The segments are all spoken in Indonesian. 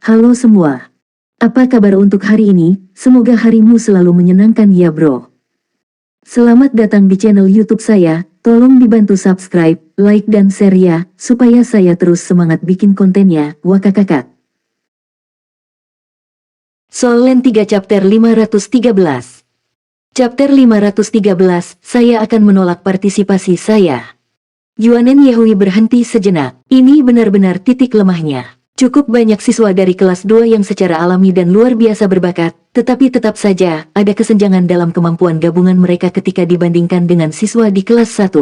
Halo semua. Apa kabar untuk hari ini? Semoga harimu selalu menyenangkan ya bro. Selamat datang di channel YouTube saya. Tolong dibantu subscribe, like dan share ya, supaya saya terus semangat bikin kontennya. Wakakakak. Soal Len 3 chapter 513. Chapter 513, saya akan menolak partisipasi saya. Yuanen Yehui berhenti sejenak. Ini benar-benar titik lemahnya. Cukup banyak siswa dari kelas 2 yang secara alami dan luar biasa berbakat, tetapi tetap saja ada kesenjangan dalam kemampuan gabungan mereka ketika dibandingkan dengan siswa di kelas 1.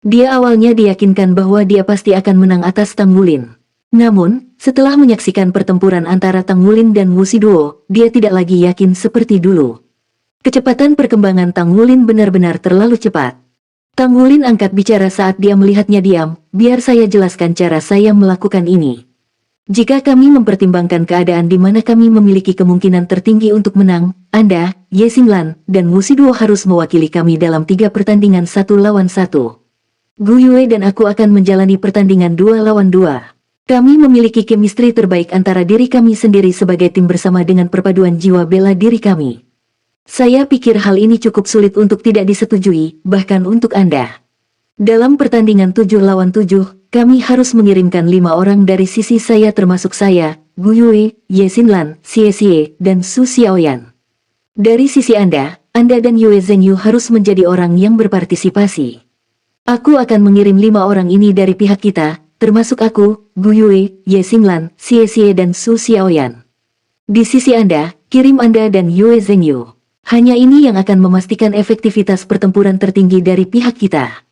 Dia awalnya diyakinkan bahwa dia pasti akan menang atas Tang Wulin. Namun, setelah menyaksikan pertempuran antara Tang Wulin dan Wu Shiduo, dia tidak lagi yakin seperti dulu. Kecepatan perkembangan Tang Wulin benar-benar terlalu cepat. Tang Wulin angkat bicara saat dia melihatnya diam, biar saya jelaskan cara saya melakukan ini. Jika kami mempertimbangkan keadaan di mana kami memiliki kemungkinan tertinggi untuk menang, Anda, Ye Xinglan, dan Wu Shiduo harus mewakili kami dalam 3 pertandingan 1 lawan 1. Gu Yue dan aku akan menjalani pertandingan 2 lawan 2. Kami memiliki chemistry terbaik antara diri kami sendiri sebagai tim bersama dengan perpaduan jiwa bela diri kami. Saya pikir hal ini cukup sulit untuk tidak disetujui, bahkan untuk Anda. Dalam pertandingan 7 lawan 7, kami harus mengirimkan 5 orang dari sisi saya termasuk saya, Gu Yue, Ye Xinlan, Xie Xie, dan Su Xiaoyan. Dari sisi Anda dan Yue Zhenyu harus menjadi orang yang berpartisipasi. Aku akan mengirim 5 orang ini dari pihak kita, termasuk aku, Gu Yue, Ye Xinlan, Xie Xie dan Su Xiaoyan. Di sisi Anda, kirim Anda dan Yue Zhenyu. Hanya ini yang akan memastikan efektivitas pertempuran tertinggi dari pihak kita.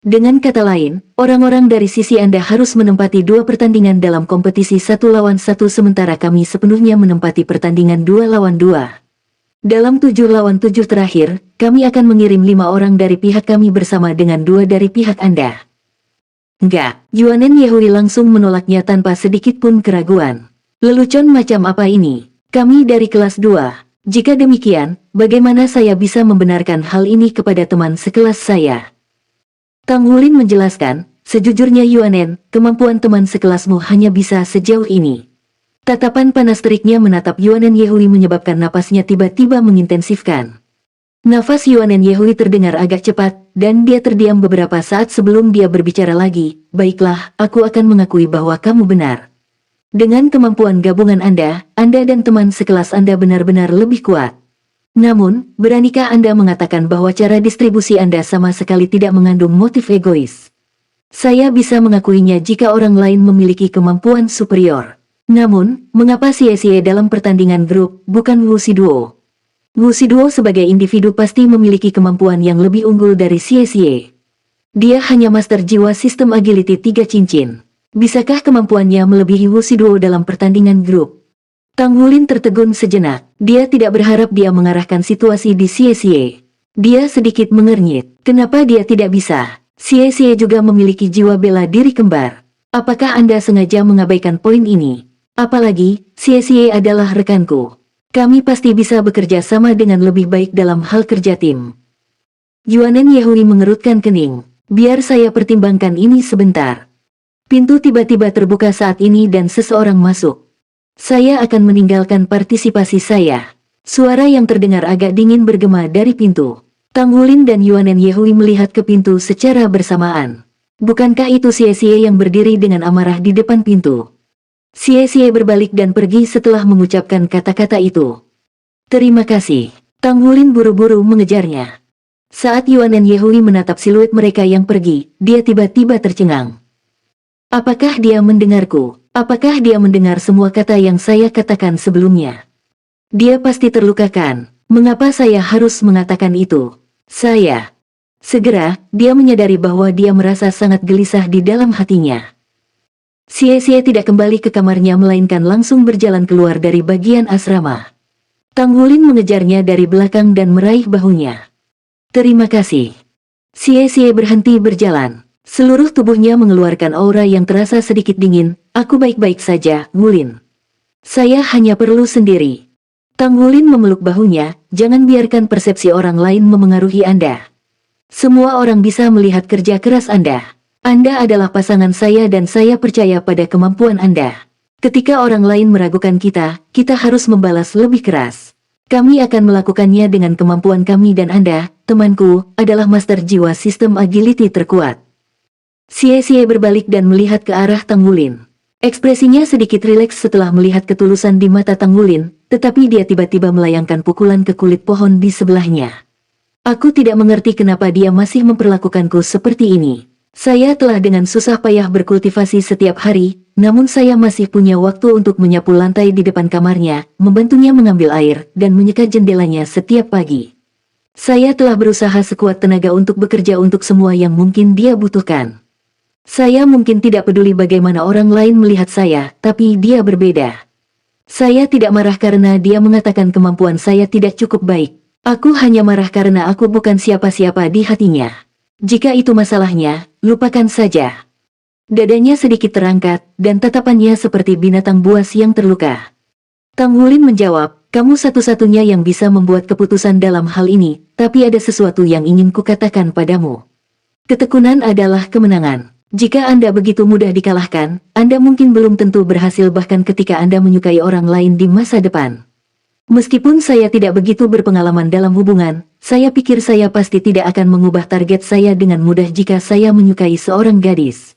Dengan kata lain, orang-orang dari sisi Anda harus menempati 2 pertandingan dalam kompetisi 1 lawan 1 sementara kami sepenuhnya menempati pertandingan 2 lawan 2. Dalam 7 lawan 7 terakhir, kami akan mengirim 5 orang dari pihak kami bersama dengan 2 dari pihak Anda. Enggak, Yuanen Yehui langsung menolaknya tanpa sedikit pun keraguan. Lelucon macam apa ini? Kami dari kelas 2. Jika demikian, bagaimana saya bisa membenarkan hal ini kepada teman sekelas saya? Tang Wulin menjelaskan, sejujurnya Yuanen, kemampuan teman sekelasmu hanya bisa sejauh ini. Tatapan panas teriknya menatap Yuanen Yehui menyebabkan napasnya tiba-tiba mengintensifkan. Nafas Yuanen Yehui terdengar agak cepat, dan dia terdiam beberapa saat sebelum dia berbicara lagi. Baiklah, aku akan mengakui bahwa kamu benar. Dengan kemampuan gabungan Anda dan teman sekelas Anda benar-benar lebih kuat. Namun, beranikah Anda mengatakan bahwa cara distribusi Anda sama sekali tidak mengandung motif egois? Saya bisa mengakuinya jika orang lain memiliki kemampuan superior. Namun, mengapa Xie Xie dalam pertandingan grup, bukan Wu Shiduo? Wu Shiduo sebagai individu pasti memiliki kemampuan yang lebih unggul dari Xie Xie. Dia hanya master jiwa sistem agility 3 cincin. Bisakah kemampuannya melebihi Wu Shiduo dalam pertandingan grup? Tang Wulin tertegun sejenak. Dia tidak berharap dia mengarahkan situasi di Xie Xie. Dia sedikit mengernyit. Kenapa dia tidak bisa? Xie Xie juga memiliki jiwa bela diri kembar. Apakah Anda sengaja mengabaikan poin ini? Apalagi, Xie Xie adalah rekanku. Kami pasti bisa bekerja sama dengan lebih baik dalam hal kerja tim. Yuanen Yehui mengerutkan kening. Biar saya pertimbangkan ini sebentar. Pintu tiba-tiba terbuka saat ini dan seseorang masuk. Saya akan meninggalkan partisipasi saya. Suara yang terdengar agak dingin bergema dari pintu. Tang Wulin dan Yuanen Yehui melihat ke pintu secara bersamaan. Bukankah itu Xie Xie yang berdiri dengan amarah di depan pintu? Xie Xie berbalik dan pergi setelah mengucapkan kata-kata itu. Terima kasih. Tang Wulin buru-buru mengejarnya. Saat Yuanen Yehui menatap siluet mereka yang pergi, dia tiba-tiba tercengang. Apakah dia mendengarku? Apakah dia mendengar semua kata yang saya katakan sebelumnya? Dia pasti terlukakan. Mengapa saya harus mengatakan itu? Segera, dia menyadari bahwa dia merasa sangat gelisah di dalam hatinya. Xie Xie tidak kembali ke kamarnya melainkan langsung berjalan keluar dari bagian asrama. Tang Wulin mengejarnya dari belakang dan meraih bahunya. Terima kasih. Xie Xie berhenti berjalan. Seluruh tubuhnya mengeluarkan aura yang terasa sedikit dingin. Aku baik-baik saja, Wulin. Saya hanya perlu sendiri. Tang Wulin memeluk bahunya, jangan biarkan persepsi orang lain memengaruhi Anda. Semua orang bisa melihat kerja keras Anda. Anda adalah pasangan saya dan saya percaya pada kemampuan Anda. Ketika orang lain meragukan kita, kita harus membalas lebih keras. Kami akan melakukannya dengan kemampuan kami dan Anda, temanku, adalah master jiwa sistem agility terkuat. Xie berbalik dan melihat ke arah Tang Wulin. Ekspresinya sedikit rileks setelah melihat ketulusan di mata Tang Wulin, tetapi dia tiba-tiba melayangkan pukulan ke kulit pohon di sebelahnya. Aku tidak mengerti kenapa dia masih memperlakukanku seperti ini. Saya telah dengan susah payah berkultivasi setiap hari, namun saya masih punya waktu untuk menyapu lantai di depan kamarnya, membantunya mengambil air, dan menyeka jendelanya setiap pagi. Saya telah berusaha sekuat tenaga untuk bekerja untuk semua yang mungkin dia butuhkan. Saya mungkin tidak peduli bagaimana orang lain melihat saya, tapi dia berbeda. Saya tidak marah karena dia mengatakan kemampuan saya tidak cukup baik. Aku hanya marah karena aku bukan siapa-siapa di hatinya. Jika itu masalahnya, lupakan saja. Dadanya sedikit terangkat, dan tatapannya seperti binatang buas yang terluka. Tang Wulin menjawab, kamu satu-satunya yang bisa membuat keputusan dalam hal ini, tapi ada sesuatu yang ingin kukatakan padamu. Ketekunan adalah kemenangan. Jika Anda begitu mudah dikalahkan, Anda mungkin belum tentu berhasil bahkan ketika Anda menyukai orang lain di masa depan. Meskipun saya tidak begitu berpengalaman dalam hubungan, saya pikir saya pasti tidak akan mengubah target saya dengan mudah jika saya menyukai seorang gadis.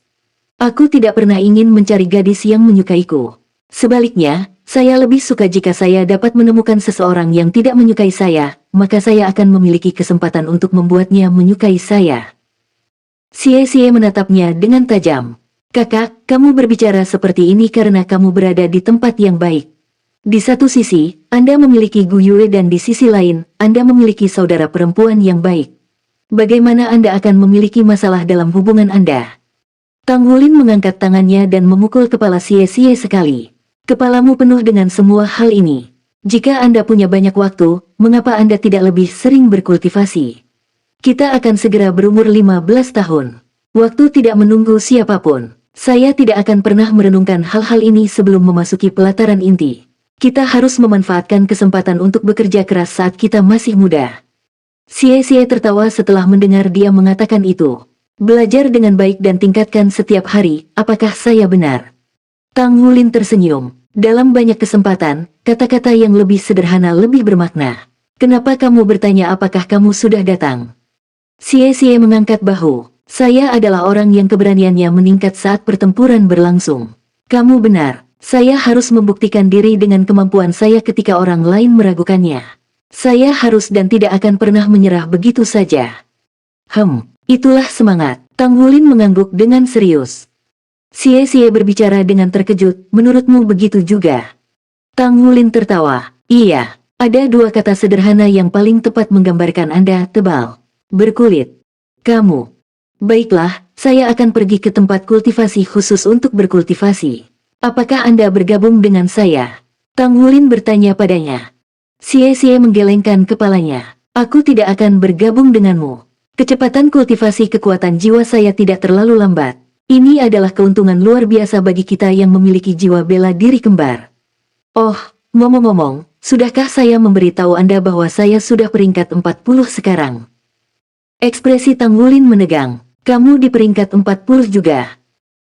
Aku tidak pernah ingin mencari gadis yang menyukaiku. Sebaliknya, saya lebih suka jika saya dapat menemukan seseorang yang tidak menyukai saya, maka saya akan memiliki kesempatan untuk membuatnya menyukai saya. Xie menatapnya dengan tajam. Kakak, kamu berbicara seperti ini karena kamu berada di tempat yang baik. Di satu sisi, Anda memiliki Gu Yue dan di sisi lain, Anda memiliki saudara perempuan yang baik. Bagaimana Anda akan memiliki masalah dalam hubungan Anda? Tang Wulin mengangkat tangannya dan memukul kepala Xie sekali. Kepalamu penuh dengan semua hal ini. Jika Anda punya banyak waktu, mengapa Anda tidak lebih sering berkultivasi? Kita akan segera berumur 15 tahun. Waktu tidak menunggu siapapun. Saya tidak akan pernah merenungkan hal-hal ini sebelum memasuki pelataran inti. Kita harus memanfaatkan kesempatan untuk bekerja keras saat kita masih muda. Xie tertawa setelah mendengar dia mengatakan itu. Belajar dengan baik dan tingkatkan setiap hari, apakah saya benar? Tang Wulin tersenyum. Dalam banyak kesempatan, kata-kata yang lebih sederhana lebih bermakna. Kenapa kamu bertanya apakah kamu sudah datang? Xie mengangkat bahu. Saya adalah orang yang keberaniannya meningkat saat pertempuran berlangsung. Kamu benar, saya harus membuktikan diri dengan kemampuan saya ketika orang lain meragukannya. Saya harus dan tidak akan pernah menyerah begitu saja. Itulah semangat. Tang Wulin mengangguk dengan serius. Xie berbicara dengan terkejut, menurutmu begitu juga? Tang Wulin tertawa. Iya, ada dua kata sederhana yang paling tepat menggambarkan Anda, tebal. Berkulit. Kamu. Baiklah, saya akan pergi ke tempat kultivasi khusus untuk berkultivasi. Apakah Anda bergabung dengan saya? Tang Wulin bertanya padanya. Xie menggelengkan kepalanya. Aku tidak akan bergabung denganmu. Kecepatan kultivasi kekuatan jiwa saya tidak terlalu lambat. Ini adalah keuntungan luar biasa bagi kita yang memiliki jiwa bela diri kembar. Oh, ngomong-ngomong, sudahkah saya memberitahu Anda bahwa saya sudah peringkat 40 sekarang? Ekspresi Tang Wulin menegang. Kamu di peringkat 40 juga.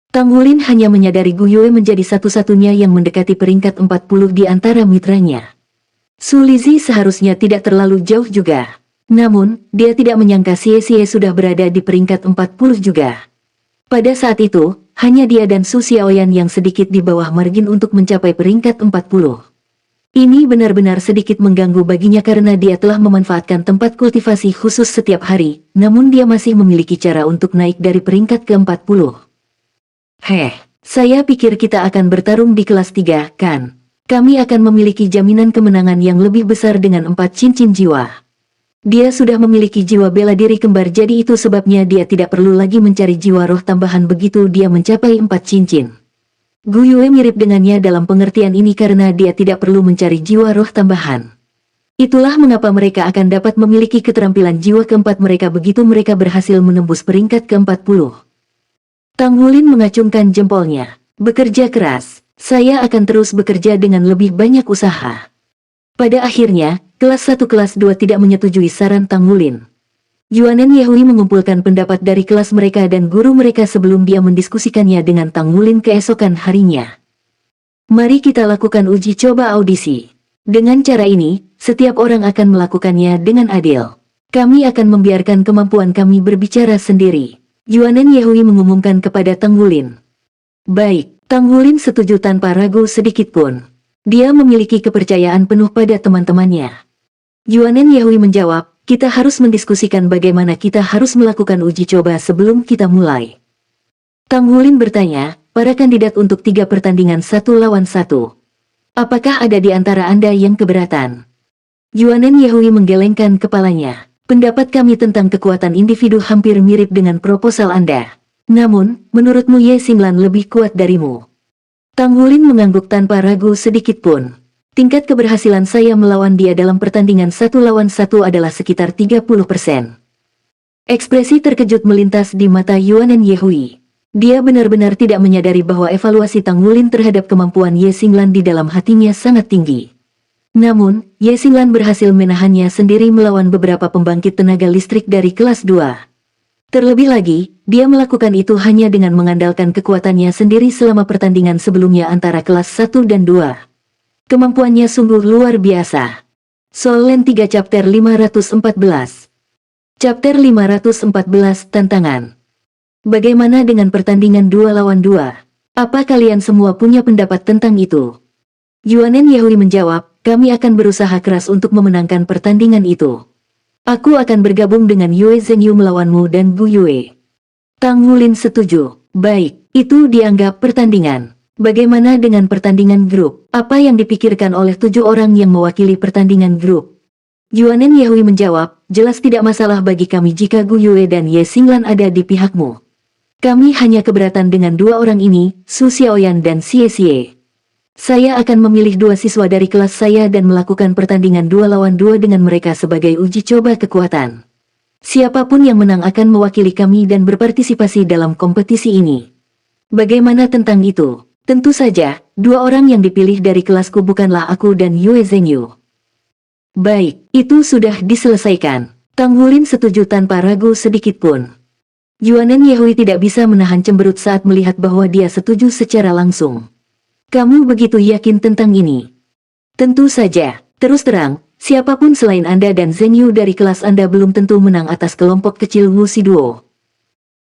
Tang Wulin hanya menyadari Gu Yue menjadi satu-satunya yang mendekati peringkat 40 di antara mitranya. Su Lizhi seharusnya tidak terlalu jauh juga. Namun, dia tidak menyangka Xie sudah berada di peringkat 40 juga. Pada saat itu, hanya dia dan Su Xiaoyan yang sedikit di bawah margin untuk mencapai peringkat 40. Ini benar-benar sedikit mengganggu baginya karena dia telah memanfaatkan tempat kultivasi khusus setiap hari, namun dia masih memiliki cara untuk naik dari peringkat ke-40. Saya pikir kita akan bertarung di kelas 3, kan? Kami akan memiliki jaminan kemenangan yang lebih besar dengan 4 cincin jiwa. Dia sudah memiliki jiwa bela diri kembar jadi itu sebabnya dia tidak perlu lagi mencari jiwa roh tambahan begitu dia mencapai 4 cincin. Gu Yue mirip dengannya dalam pengertian ini karena dia tidak perlu mencari jiwa roh tambahan. Itulah mengapa mereka akan dapat memiliki keterampilan jiwa keempat mereka begitu mereka berhasil menembus peringkat ke-40. Tang Wulin mengacungkan jempolnya. Bekerja keras. Saya akan terus bekerja dengan lebih banyak usaha. Pada akhirnya, kelas 1 kelas 2 tidak menyetujui saran Tang Wulin. Yuanen Yehui mengumpulkan pendapat dari kelas mereka dan guru mereka sebelum dia mendiskusikannya dengan Tang Wulin keesokan harinya. Mari kita lakukan uji coba audisi. Dengan cara ini, setiap orang akan melakukannya dengan adil. Kami akan membiarkan kemampuan kami berbicara sendiri. Yuanen Yehui mengumumkan kepada Tang Wulin. Baik, Tang Wulin setuju tanpa ragu sedikit pun. Dia memiliki kepercayaan penuh pada teman-temannya. Yuanen Yehui menjawab, kita harus mendiskusikan bagaimana kita harus melakukan uji coba sebelum kita mulai. Tang Wulin bertanya, para kandidat untuk 3 pertandingan 1 lawan 1. Apakah ada di antara Anda yang keberatan? Yuanen Yehui menggelengkan kepalanya. Pendapat kami tentang kekuatan individu hampir mirip dengan proposal Anda. Namun, menurutmu Ye Xinglan lebih kuat darimu. Tang Wulin mengangguk tanpa ragu sedikit pun. Tingkat keberhasilan saya melawan dia dalam pertandingan 1 lawan 1 adalah sekitar 30%. Ekspresi terkejut melintas di mata Yuanen Yehui. Dia benar-benar tidak menyadari bahwa evaluasi Tang Wulin terhadap kemampuan Ye Xinglan di dalam hatinya sangat tinggi. Namun, Ye Xinglan berhasil menahannya sendiri melawan beberapa pembangkit tenaga listrik dari kelas 2. Terlebih lagi, dia melakukan itu hanya dengan mengandalkan kekuatannya sendiri selama pertandingan sebelumnya antara kelas 1 dan 2. Kemampuannya sungguh luar biasa. Soul Land 3 Chapter 514. Chapter 514 Tantangan. Bagaimana dengan pertandingan 2 lawan 2? Apa kalian semua punya pendapat tentang itu? Yuanen Yehui menjawab, kami akan berusaha keras untuk memenangkan pertandingan itu. Aku akan bergabung dengan Yue Zhengyu melawanmu dan Gu Yue. Tang Wulin setuju. Baik, itu dianggap pertandingan. Bagaimana dengan pertandingan grup? Apa yang dipikirkan oleh 7 orang yang mewakili pertandingan grup? Yuanen Yehui menjawab, jelas tidak masalah bagi kami jika Gu Yue dan Ye Xinglan ada di pihakmu. Kami hanya keberatan dengan 2 orang ini, Su Xiaoyan dan Xie Xie. Saya akan memilih 2 siswa dari kelas saya dan melakukan pertandingan 2 lawan 2 dengan mereka sebagai uji coba kekuatan. Siapapun yang menang akan mewakili kami dan berpartisipasi dalam kompetisi ini. Bagaimana tentang itu? Tentu saja, 2 orang yang dipilih dari kelasku bukanlah aku dan Yue Zhengyu. Baik, itu sudah diselesaikan. Tang Wulin setuju tanpa ragu sedikit pun. Yuanen Yehui tidak bisa menahan cemberut saat melihat bahwa dia setuju secara langsung. Kamu begitu yakin tentang ini? Tentu saja, terus terang, siapapun selain Anda dan Zhengyu dari kelas Anda belum tentu menang atas kelompok kecil Wuxi Duo.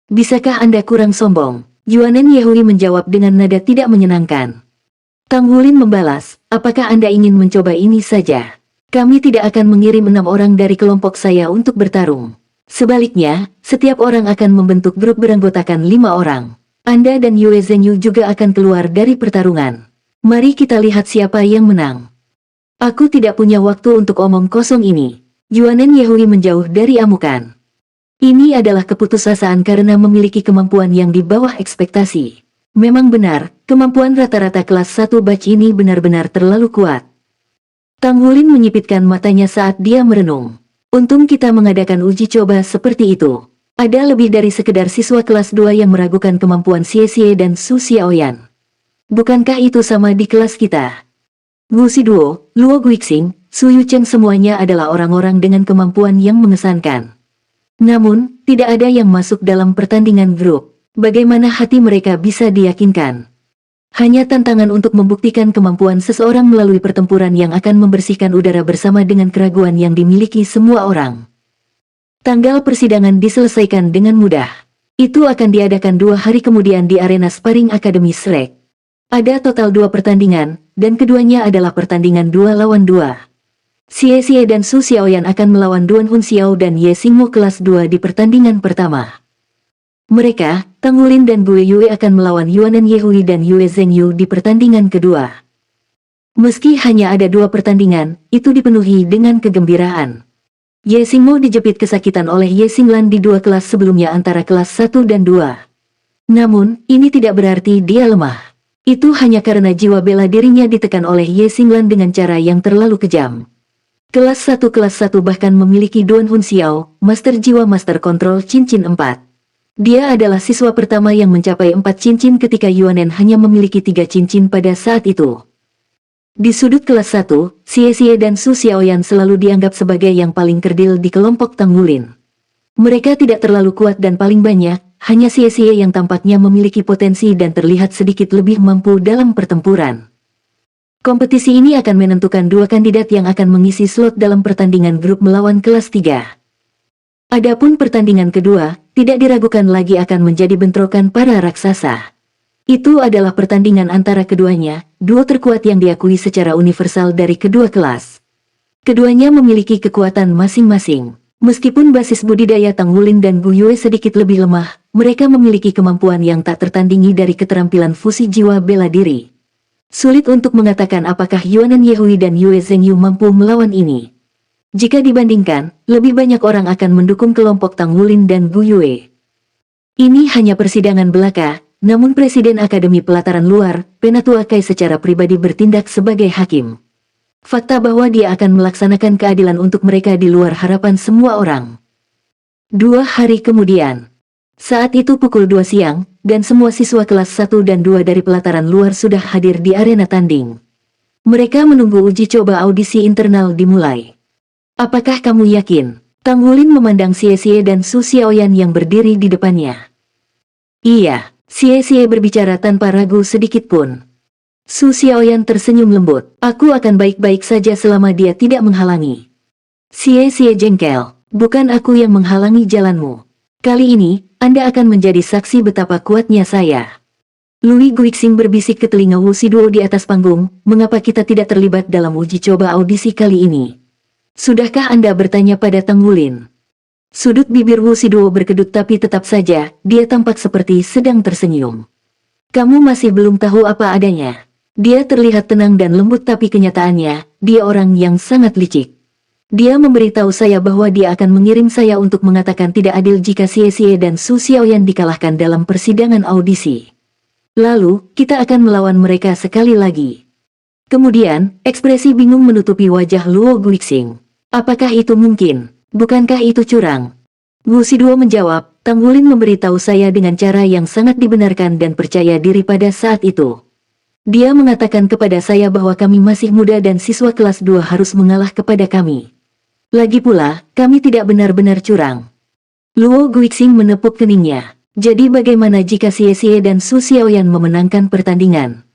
Bisakah Anda kurang sombong? Yuanen Yehui menjawab dengan nada tidak menyenangkan. Tang Wulin membalas, apakah Anda ingin mencoba ini saja? Kami tidak akan mengirim 6 orang dari kelompok saya untuk bertarung. Sebaliknya, setiap orang akan membentuk grup beranggotakan 5 orang. Anda dan Yue Zhengyu juga akan keluar dari pertarungan. Mari kita lihat siapa yang menang. Aku tidak punya waktu untuk omong kosong ini. Yuanen Yehui menjauh dari amukan. Ini adalah keputusasaan karena memiliki kemampuan yang di bawah ekspektasi. Memang benar, kemampuan rata-rata kelas 1 batch ini benar-benar terlalu kuat. Tang Wulin menyipitkan matanya saat dia merenung. Untung kita mengadakan uji coba seperti itu. Ada lebih dari sekedar siswa kelas 2 yang meragukan kemampuan Xie Xie dan Su Xiaoyan. Bukankah itu sama di kelas kita? Wuxi Duo, Luo Guixing, Su Yucheng semuanya adalah orang-orang dengan kemampuan yang mengesankan. Namun, tidak ada yang masuk dalam pertandingan grup. Bagaimana hati mereka bisa diyakinkan? Hanya tantangan untuk membuktikan kemampuan seseorang melalui pertempuran yang akan membersihkan udara bersama dengan keraguan yang dimiliki semua orang. Tanggal persidangan diselesaikan dengan mudah. Itu akan diadakan 2 hari kemudian di arena Sparring Academy Shrek. Ada total 2 pertandingan, dan keduanya adalah pertandingan 2 lawan 2. Xie Xie dan Su Xiaoyan akan melawan Duan Hun Xiao dan Ye Xingmo kelas 2 di pertandingan pertama. Mereka, Tang Wulin dan Gu Yue akan melawan Yuanen Yehui dan Yue Zhengyu di pertandingan kedua. Meski hanya ada 2 pertandingan, itu dipenuhi dengan kegembiraan. Ye Xingmo dijepit kesakitan oleh Ye Xinglan di 2 kelas sebelumnya antara kelas 1 dan 2. Namun, ini tidak berarti dia lemah. Itu hanya karena jiwa bela dirinya ditekan oleh Ye Xinglan dengan cara yang terlalu kejam. Kelas 1 bahkan memiliki Duan Hun Xiao, Master Jiwa Master Kontrol Cincin 4. Dia adalah siswa pertama yang mencapai 4 cincin ketika Yuanen hanya memiliki 3 cincin pada saat itu. Di sudut kelas 1, Xie Xie dan Su Xiaoyan selalu dianggap sebagai yang paling kerdil di kelompok Tang Wulin. Mereka tidak terlalu kuat dan paling banyak, hanya Xie Xie yang tampaknya memiliki potensi dan terlihat sedikit lebih mampu dalam pertempuran. Kompetisi ini akan menentukan dua kandidat yang akan mengisi slot dalam pertandingan grup melawan kelas 3. Adapun pertandingan kedua, tidak diragukan lagi akan menjadi bentrokan para raksasa. Itu adalah pertandingan antara keduanya, duo terkuat yang diakui secara universal dari kedua kelas. Keduanya memiliki kekuatan masing-masing. Meskipun basis budidaya Tang Wulin dan Gu Yue sedikit lebih lemah, mereka memiliki kemampuan yang tak tertandingi dari keterampilan fusi jiwa bela diri. Sulit untuk mengatakan apakah Yuanen Yehui dan Yue Zhengyu mampu melawan ini. Jika dibandingkan, lebih banyak orang akan mendukung kelompok Tang Wulin dan Gu Yue. Ini hanya persidangan belaka, namun Presiden Akademi Pelataran Luar, Penatua Kai secara pribadi bertindak sebagai hakim. Fakta bahwa dia akan melaksanakan keadilan untuk mereka di luar harapan semua orang. 2 hari kemudian. Saat itu pukul 2 siang, dan semua siswa kelas 1 dan 2 dari pelataran luar sudah hadir di arena tanding. Mereka menunggu uji coba audisi internal dimulai. Apakah kamu yakin? Tang Wulin memandang Xie Xie dan Su Xiaoyan yang berdiri di depannya. Iya, Xie Xie berbicara tanpa ragu sedikit pun. Su Xiaoyan tersenyum lembut. Aku akan baik-baik saja selama dia tidak menghalangi. Xie Xie jengkel. Bukan aku yang menghalangi jalanmu. Kali ini, Anda akan menjadi saksi betapa kuatnya saya. Louis Guixing berbisik ke telinga Wu Shiduo di atas panggung, mengapa kita tidak terlibat dalam uji coba audisi kali ini? Sudahkah Anda bertanya pada Tang Wulin? Sudut bibir Wu Shiduo berkedut tapi tetap saja, dia tampak seperti sedang tersenyum. Kamu masih belum tahu apa adanya. Dia terlihat tenang dan lembut tapi kenyataannya, dia orang yang sangat licik. Dia memberitahu saya bahwa dia akan mengirim saya untuk mengatakan tidak adil jika Xie Xie dan Su Xiaoyan dikalahkan dalam persidangan audisi. Lalu, kita akan melawan mereka sekali lagi. Kemudian, ekspresi bingung menutupi wajah Luo Guixing. Apakah itu mungkin? Bukankah itu curang? Wu Shiduo menjawab, Tang Wulin memberitahu saya dengan cara yang sangat dibenarkan dan percaya diri pada saat itu. Dia mengatakan kepada saya bahwa kami masih muda dan siswa kelas 2 harus mengalah kepada kami. Lagi pula, kami tidak benar-benar curang. Luo Guixing menepuk keningnya. Jadi bagaimana jika Xie Xie dan Su Xiaoyan memenangkan pertandingan?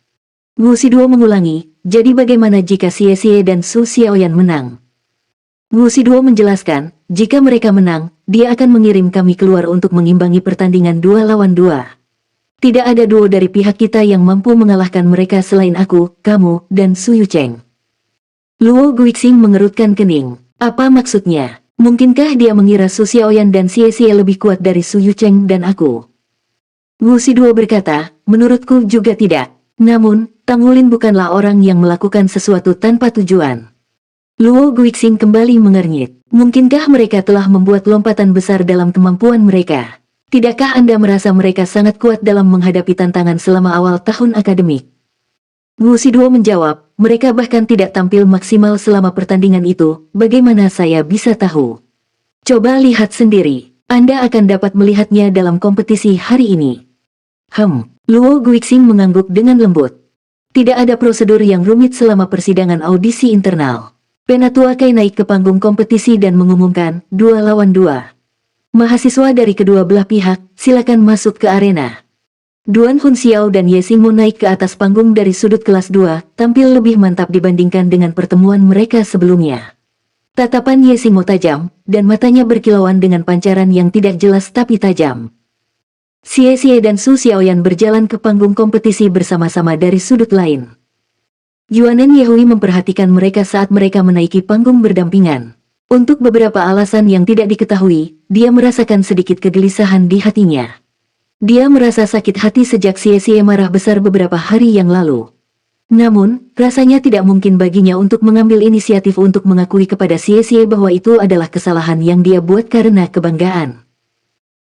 Wu Shiduo mengulangi, jadi bagaimana jika Xie Xie dan Su Xiaoyan menang? Wu Shiduo menjelaskan, jika mereka menang, dia akan mengirim kami keluar untuk mengimbangi pertandingan 2 lawan 2. Tidak ada duo dari pihak kita yang mampu mengalahkan mereka selain aku, kamu, dan Su Yucheng. Luo Guixing mengerutkan kening. Apa maksudnya? Mungkinkah dia mengira Su Xiaoyan dan Xie Xie lebih kuat dari Su Yucheng dan aku? Wu Shiduo berkata, menurutku juga tidak. Namun, Tang Wulin bukanlah orang yang melakukan sesuatu tanpa tujuan. Luo Guixing kembali mengernyit. Mungkinkah mereka telah membuat lompatan besar dalam kemampuan mereka? Tidakkah Anda merasa mereka sangat kuat dalam menghadapi tantangan selama awal tahun akademik? Wu Shiduo menjawab, mereka bahkan tidak tampil maksimal selama pertandingan itu, bagaimana saya bisa tahu? Coba lihat sendiri, Anda akan dapat melihatnya dalam kompetisi hari ini. Luo Guixing mengangguk dengan lembut. Tidak ada prosedur yang rumit selama persidangan audisi internal. Penatua Kai naik ke panggung kompetisi dan mengumumkan, 2 lawan 2. Mahasiswa dari kedua belah pihak, silakan masuk ke arena. Duan Hunxiao dan Ye Xingmo naik ke atas panggung dari sudut kelas 2, tampil lebih mantap dibandingkan dengan pertemuan mereka sebelumnya. Tatapan Ye Xingmo tajam, dan matanya berkilauan dengan pancaran yang tidak jelas tapi tajam. Xie Xie dan Su Xiaoyan berjalan ke panggung kompetisi bersama-sama dari sudut lain. Yuanen Yehui memperhatikan mereka saat mereka menaiki panggung berdampingan. Untuk beberapa alasan yang tidak diketahui, dia merasakan sedikit kegelisahan di hatinya. Dia merasa sakit hati sejak Xie Xie marah besar beberapa hari yang lalu. Namun, rasanya tidak mungkin baginya untuk mengambil inisiatif untuk mengakui kepada Xie Xie bahwa itu adalah kesalahan yang dia buat karena kebanggaan.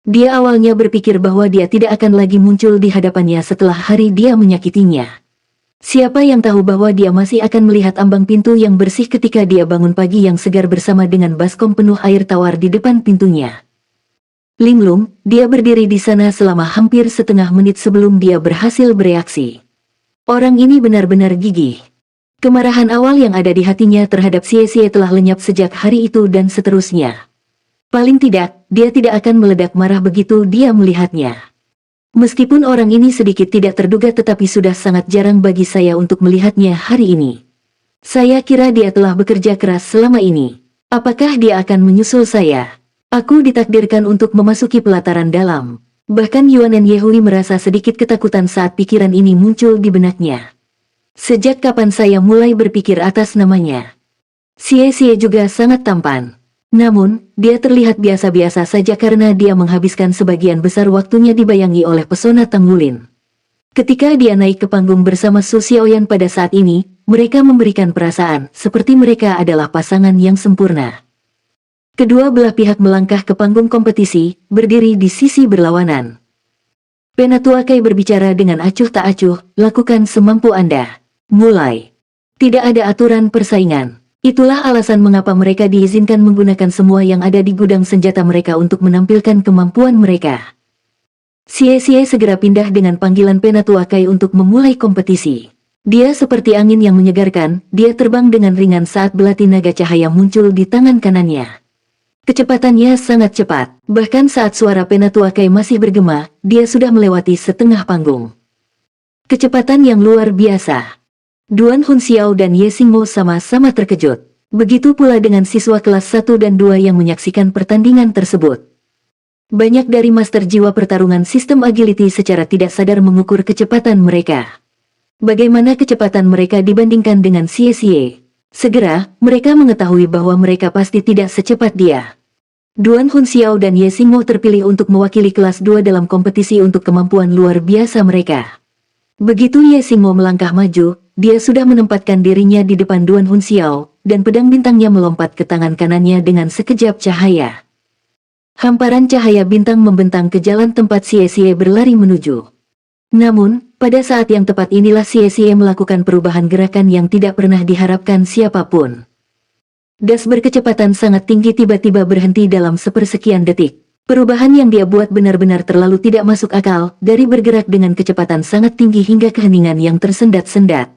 Dia awalnya berpikir bahwa dia tidak akan lagi muncul di hadapannya setelah hari dia menyakitinya. Siapa yang tahu bahwa dia masih akan melihat ambang pintu yang bersih ketika dia bangun pagi yang segar bersama dengan baskom penuh air tawar di depan pintunya. Linglung, dia berdiri di sana selama hampir setengah menit sebelum dia berhasil bereaksi. Orang ini benar-benar gigih. Kemarahan awal yang ada di hatinya terhadap Xie Xie telah lenyap sejak hari itu dan seterusnya. Paling tidak, dia tidak akan meledak marah begitu dia melihatnya. Meskipun orang ini sedikit tidak terduga tetapi sudah sangat jarang bagi saya untuk melihatnya hari ini. Saya kira dia telah bekerja keras selama ini. Apakah dia akan menyusul saya? Aku ditakdirkan untuk memasuki pelataran dalam. Bahkan Yuanen Yehui merasa sedikit ketakutan saat pikiran ini muncul di benaknya. Sejak kapan saya mulai berpikir atas namanya? Xie juga sangat tampan. Namun, dia terlihat biasa-biasa saja karena dia menghabiskan sebagian besar waktunya dibayangi oleh pesona Tang Wulin. Ketika dia naik ke panggung bersama Su Xiaoyan pada saat ini, mereka memberikan perasaan seperti mereka adalah pasangan yang sempurna. Kedua belah pihak melangkah ke panggung kompetisi, berdiri di sisi berlawanan. Penatua Kai berbicara dengan acuh tak acuh, lakukan semampu Anda. Mulai. Tidak ada aturan persaingan. Itulah alasan mengapa mereka diizinkan menggunakan semua yang ada di gudang senjata mereka untuk menampilkan kemampuan mereka. Xie segera pindah dengan panggilan Penatua Kai untuk memulai kompetisi. Dia seperti angin yang menyegarkan, dia terbang dengan ringan saat belati naga cahaya muncul di tangan kanannya. Kecepatannya sangat cepat, bahkan saat suara Penatua Kai masih bergema, dia sudah melewati setengah panggung. Kecepatan yang luar biasa. Duan Hunxiao dan Ye Xingmo sama-sama terkejut. Begitu pula dengan siswa kelas 1 dan 2 yang menyaksikan pertandingan tersebut. Banyak dari master jiwa pertarungan sistem agility secara tidak sadar mengukur kecepatan mereka. Bagaimana kecepatan mereka dibandingkan dengan Xie? Segera, mereka mengetahui bahwa mereka pasti tidak secepat dia. Duan Hunxiao dan Ye Xingmo terpilih untuk mewakili kelas 2 dalam kompetisi untuk kemampuan luar biasa mereka. Begitu Ye Xingmo melangkah maju, dia sudah menempatkan dirinya di depan Duan Hunxiao, dan pedang bintangnya melompat ke tangan kanannya dengan sekejap cahaya. Hamparan cahaya bintang membentang ke jalan tempat Xie berlari menuju. Namun, pada saat yang tepat inilah Xie melakukan perubahan gerakan yang tidak pernah diharapkan siapapun. Das berkecepatan sangat tinggi tiba-tiba berhenti dalam sepersekian detik. Perubahan yang dia buat benar-benar terlalu tidak masuk akal, dari bergerak dengan kecepatan sangat tinggi hingga keheningan yang tersendat-sendat.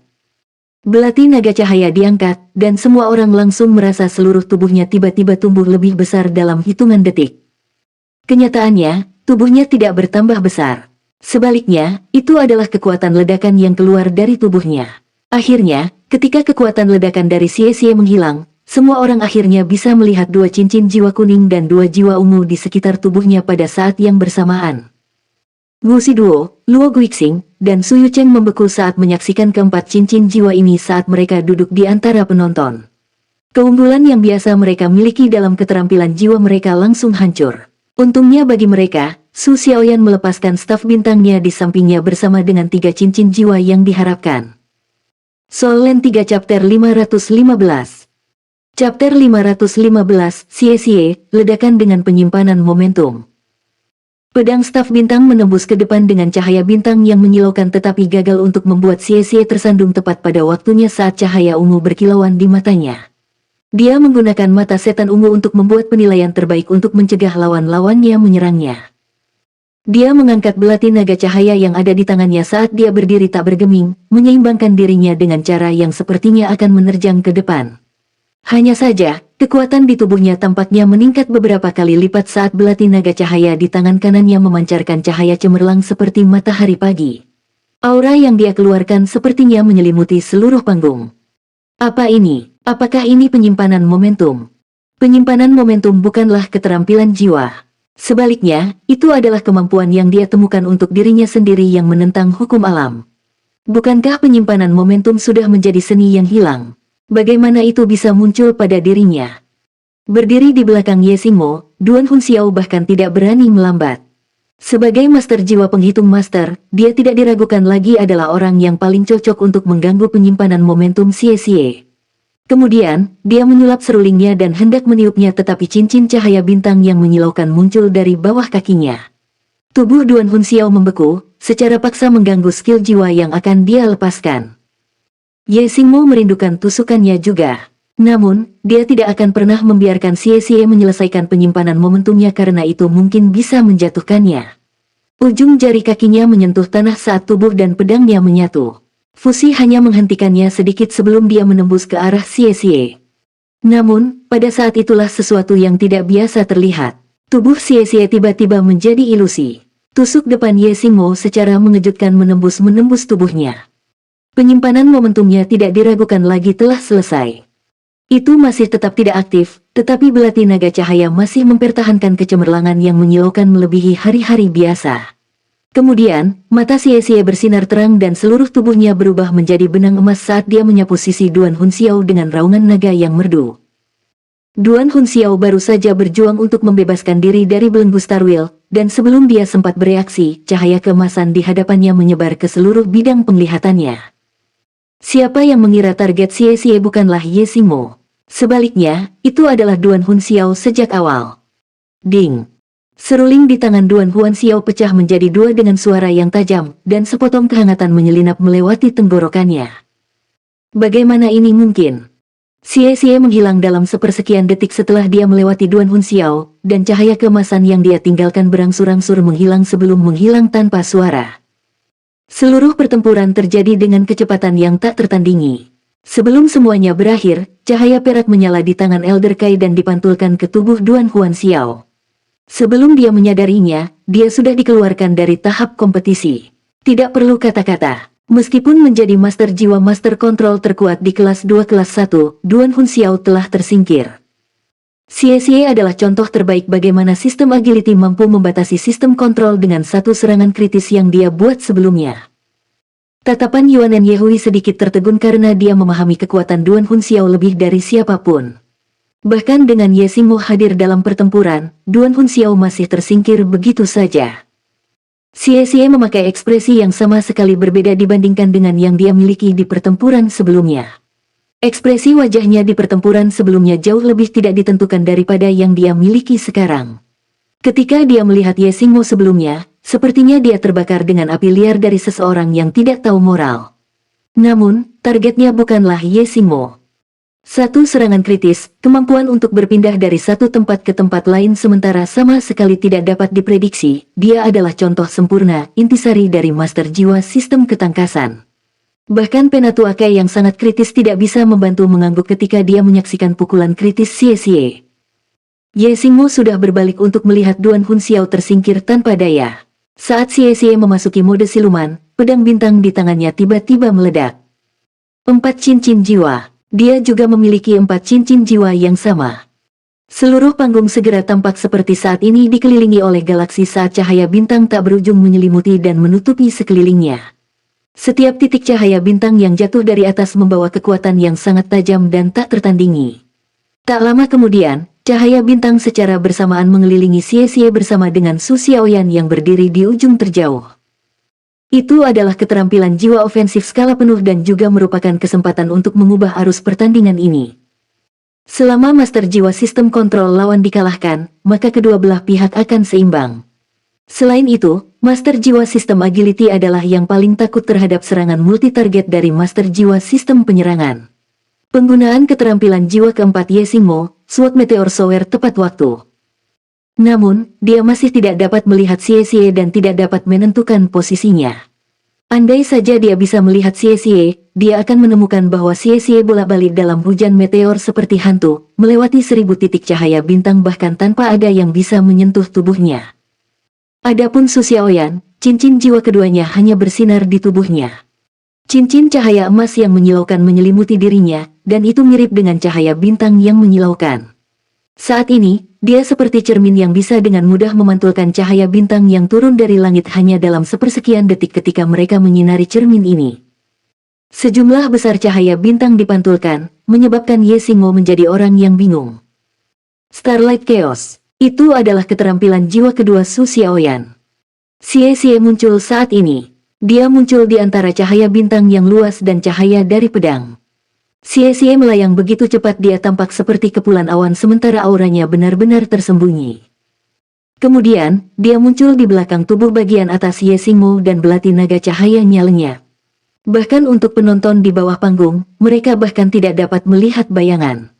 Belati naga cahaya diangkat, dan semua orang langsung merasa seluruh tubuhnya tiba-tiba tumbuh lebih besar dalam hitungan detik. Kenyataannya, tubuhnya tidak bertambah besar. Sebaliknya, itu adalah kekuatan ledakan yang keluar dari tubuhnya. Akhirnya, ketika kekuatan ledakan dari Xie menghilang, semua orang akhirnya bisa melihat dua cincin jiwa kuning dan dua jiwa ungu di sekitar tubuhnya pada saat yang bersamaan. Wu Xiduo, Luo Guixing, dan Su Yucheng membeku saat menyaksikan keempat cincin jiwa ini saat mereka duduk di antara penonton. Keunggulan yang biasa mereka miliki dalam keterampilan jiwa mereka langsung hancur. Untungnya bagi mereka, Su Xiaoyan melepaskan staf bintangnya di sampingnya bersama dengan 3 cincin jiwa yang diharapkan. Soul Land 3 Chapter 515. Chapter 515, Xie, ledakan dengan penyimpanan momentum. Pedang staf bintang menembus ke depan dengan cahaya bintang yang menyilaukan tetapi gagal untuk membuat Xie tersandung tepat pada waktunya saat cahaya ungu berkilauan di matanya. Dia menggunakan mata setan ungu untuk membuat penilaian terbaik untuk mencegah lawan-lawannya menyerangnya. Dia mengangkat belati naga cahaya yang ada di tangannya saat dia berdiri tak bergeming, menyeimbangkan dirinya dengan cara yang sepertinya akan menerjang ke depan. Hanya saja, kekuatan di tubuhnya tampaknya meningkat beberapa kali lipat saat belati naga cahaya di tangan kanannya memancarkan cahaya cemerlang seperti matahari pagi. Aura yang dia keluarkan sepertinya menyelimuti seluruh panggung. Apa ini? Apakah ini penyimpanan momentum? Penyimpanan momentum bukanlah keterampilan jiwa. Sebaliknya, itu adalah kemampuan yang dia temukan untuk dirinya sendiri yang menentang hukum alam. Bukankah penyimpanan momentum sudah menjadi seni yang hilang? Bagaimana itu bisa muncul pada dirinya? Berdiri di belakang Ye Xingmo, Duan Hunxiao bahkan tidak berani melambat. Sebagai master jiwa penghitung master, dia tidak diragukan lagi adalah orang yang paling cocok untuk mengganggu penyimpanan momentum Xie. Kemudian, dia menyulap serulingnya dan hendak meniupnya tetapi cincin cahaya bintang yang menyilaukan muncul dari bawah kakinya. Tubuh Duan Hunxiao membeku, secara paksa mengganggu skill jiwa yang akan dia lepaskan. Ye Xingmo merindukan tusukannya juga. Namun, dia tidak akan pernah membiarkan Xie menyelesaikan penyimpanan momentumnya karena itu mungkin bisa menjatuhkannya. Ujung jari kakinya menyentuh tanah saat tubuh dan pedangnya menyatu. Fusi hanya menghentikannya sedikit sebelum dia menembus ke arah Xie. Namun, pada saat itulah sesuatu yang tidak biasa terlihat. Tubuh Xie tiba-tiba menjadi ilusi. Tusuk depan Ye Xingmo secara mengejutkan menembus tubuhnya. Penyimpanan momentumnya tidak diragukan lagi telah selesai. Itu masih tetap tidak aktif, tetapi belati naga cahaya masih mempertahankan kecemerlangan yang menyilaukan melebihi hari-hari biasa. Kemudian, mata Xie Xie bersinar terang dan seluruh tubuhnya berubah menjadi benang emas saat dia menyapu sisi Duan Hunxiao dengan raungan naga yang merdu. Duan Hunxiao baru saja berjuang untuk membebaskan diri dari belenggu Starwheel, dan sebelum dia sempat bereaksi, cahaya keemasan di hadapannya menyebar ke seluruh bidang penglihatannya. Siapa yang mengira target Xie Xie bukanlah Ye Xingmo? Sebaliknya, itu adalah Duan Hunxiao sejak awal. Ding! Seruling di tangan Duan Hunxiao pecah menjadi dua dengan suara yang tajam, dan sepotong kehangatan menyelinap melewati tenggorokannya. Bagaimana ini mungkin? Xie Xie menghilang dalam sepersekian detik setelah dia melewati Duan Hunxiao, dan cahaya keemasan yang dia tinggalkan berangsur-angsur menghilang sebelum menghilang tanpa suara. Seluruh pertempuran terjadi dengan kecepatan yang tak tertandingi. Sebelum semuanya berakhir, cahaya perak menyala di tangan Elder Kai dan dipantulkan ke tubuh Duan Hunxiao. Sebelum dia menyadarinya, dia sudah dikeluarkan dari tahap kompetisi. Tidak perlu kata-kata. Meskipun menjadi Master Jiwa Master Kontrol terkuat di kelas 2 kelas 1, Duan Hunxiao telah tersingkir. Xie Xie adalah contoh terbaik bagaimana sistem agility mampu membatasi sistem kontrol dengan satu serangan kritis yang dia buat sebelumnya. Tatapan Yuanen Yehui sedikit tertegun karena dia memahami kekuatan Duan Hunxiao lebih dari siapapun. Bahkan dengan Ye Xingmo hadir dalam pertempuran, Duan Hunxiao masih tersingkir begitu saja. Xie Xie memakai ekspresi yang sama sekali berbeda dibandingkan dengan yang dia miliki di pertempuran sebelumnya. Ekspresi wajahnya di pertempuran sebelumnya jauh lebih tidak ditentukan daripada yang dia miliki sekarang. Ketika dia melihat Ye Xingmo sebelumnya, sepertinya dia terbakar dengan api liar dari seseorang yang tidak tahu moral. Namun, targetnya bukanlah Ye Xingmo. Satu serangan kritis, kemampuan untuk berpindah dari satu tempat ke tempat lain sementara sama sekali tidak dapat diprediksi, dia adalah contoh sempurna, intisari dari Master Jiwa Sistem Ketangkasan. Bahkan Penatua Kai yang sangat kritis tidak bisa membantu mengangguk ketika dia menyaksikan pukulan kritis Xie Xie. Ye Xingmo sudah berbalik untuk melihat Duan Hunxiao tersingkir tanpa daya. Saat Xie Xie memasuki mode siluman, pedang bintang di tangannya tiba-tiba meledak. 4 cincin jiwa. Dia juga memiliki 4 cincin jiwa yang sama. Seluruh panggung segera tampak seperti saat ini dikelilingi oleh galaksi saat cahaya bintang tak berujung menyelimuti dan menutupi sekelilingnya. Setiap titik cahaya bintang yang jatuh dari atas membawa kekuatan yang sangat tajam dan tak tertandingi. Tak lama kemudian, cahaya bintang secara bersamaan mengelilingi Xie Xie bersama dengan Su Xiaoyan yang berdiri di ujung terjauh. Itu adalah keterampilan jiwa ofensif skala penuh dan juga merupakan kesempatan untuk mengubah arus pertandingan ini. Selama Master Jiwa Sistem Kontrol lawan dikalahkan, maka kedua belah pihak akan seimbang. Selain itu, Master Jiwa Sistem Agility adalah yang paling takut terhadap serangan multi-target dari Master Jiwa Sistem Penyerangan. Penggunaan keterampilan jiwa keempat Ye Xingmo, Sword Meteor Shower tepat waktu. Namun, dia masih tidak dapat melihat Xie Xie dan tidak dapat menentukan posisinya. Andai saja dia bisa melihat Xie Xie, dia akan menemukan bahwa Xie Xie bolak-balik dalam hujan meteor seperti hantu, melewati 1000 titik cahaya bintang bahkan tanpa ada yang bisa menyentuh tubuhnya. Adapun Su Xiaoyan, cincin jiwa keduanya hanya bersinar di tubuhnya. Cincin cahaya emas yang menyilaukan menyelimuti dirinya, dan itu mirip dengan cahaya bintang yang menyilaukan. Saat ini, dia seperti cermin yang bisa dengan mudah memantulkan cahaya bintang yang turun dari langit hanya dalam sepersekian detik ketika mereka menyinari cermin ini. Sejumlah besar cahaya bintang dipantulkan, menyebabkan Ye Xingmo menjadi orang yang bingung. Starlight Chaos, itu adalah keterampilan jiwa kedua Su Xiaoyan. Xie Xie muncul saat ini. Dia muncul di antara cahaya bintang yang luas dan cahaya dari pedang. Xie Xie melayang begitu cepat dia tampak seperti kepulan awan sementara auranya benar-benar tersembunyi. Kemudian, dia muncul di belakang tubuh bagian atas Ye Xingmo dan belati naga cahayanya lenyap. Bahkan untuk penonton di bawah panggung, mereka bahkan tidak dapat melihat bayangan.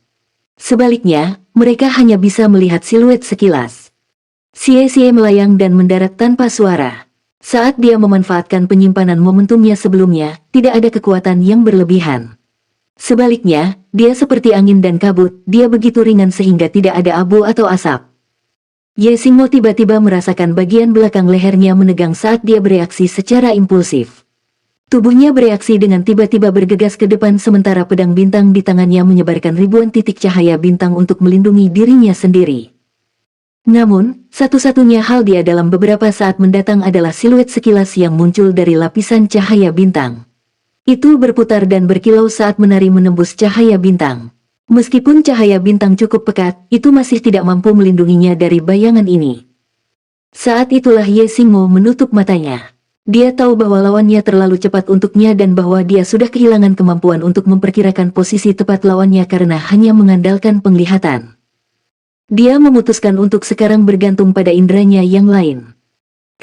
Sebaliknya, mereka hanya bisa melihat siluet sekilas. Xie Xie melayang dan mendarat tanpa suara. Saat dia memanfaatkan penyimpanan momentumnya sebelumnya, tidak ada kekuatan yang berlebihan. Sebaliknya, dia seperti angin dan kabut, dia begitu ringan sehingga tidak ada abu atau asap. Ye Xingmo tiba-tiba merasakan bagian belakang lehernya menegang saat dia bereaksi secara impulsif. Tubuhnya bereaksi dengan tiba-tiba bergegas ke depan sementara pedang bintang di tangannya menyebarkan ribuan titik cahaya bintang untuk melindungi dirinya sendiri. Namun, satu-satunya hal dia dalam beberapa saat mendatang adalah siluet sekilas yang muncul dari lapisan cahaya bintang. Itu berputar dan berkilau saat menari menembus cahaya bintang. Meskipun cahaya bintang cukup pekat, itu masih tidak mampu melindunginya dari bayangan ini. Saat itulah Ye Xingmo menutup matanya. Dia tahu bahwa lawannya terlalu cepat untuknya dan bahwa dia sudah kehilangan kemampuan untuk memperkirakan posisi tepat lawannya karena hanya mengandalkan penglihatan. Dia memutuskan untuk sekarang bergantung pada inderanya yang lain.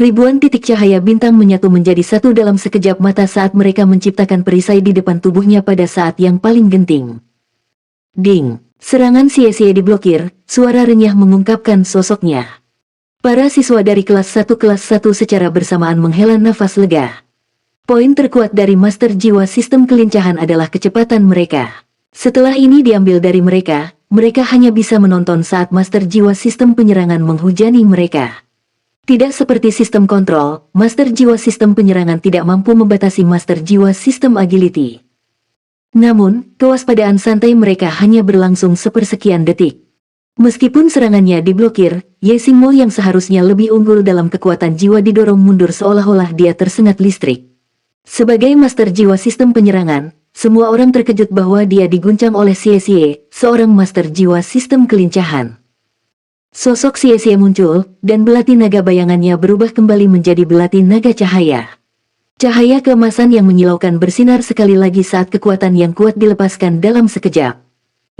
Ribuan titik cahaya bintang menyatu menjadi satu dalam sekejap mata saat mereka menciptakan perisai di depan tubuhnya pada saat yang paling genting. Ding! Serangan Xie diblokir, suara renyah mengungkapkan sosoknya. Para siswa dari kelas 1 secara bersamaan menghela nafas lega. Poin terkuat dari Master Jiwa Sistem Kelincahan adalah kecepatan mereka. Setelah ini diambil dari mereka, mereka hanya bisa menonton saat Master Jiwa Sistem Penyerangan menghujani mereka. Tidak seperti sistem kontrol, Master Jiwa Sistem Penyerangan tidak mampu membatasi Master Jiwa Sistem Agility. Namun, kewaspadaan santai mereka hanya berlangsung sepersekian detik. Meskipun serangannya diblokir, Ye Xingmo yang seharusnya lebih unggul dalam kekuatan jiwa didorong mundur seolah-olah dia tersengat listrik. Sebagai Master Jiwa Sistem Penyerangan, semua orang terkejut bahwa dia diguncang oleh Xie, seorang Master Jiwa Sistem Kelincahan. Sosok Xie muncul, dan belati naga bayangannya berubah kembali menjadi belati naga cahaya. Cahaya keemasan yang menyilaukan bersinar sekali lagi saat kekuatan yang kuat dilepaskan dalam sekejap.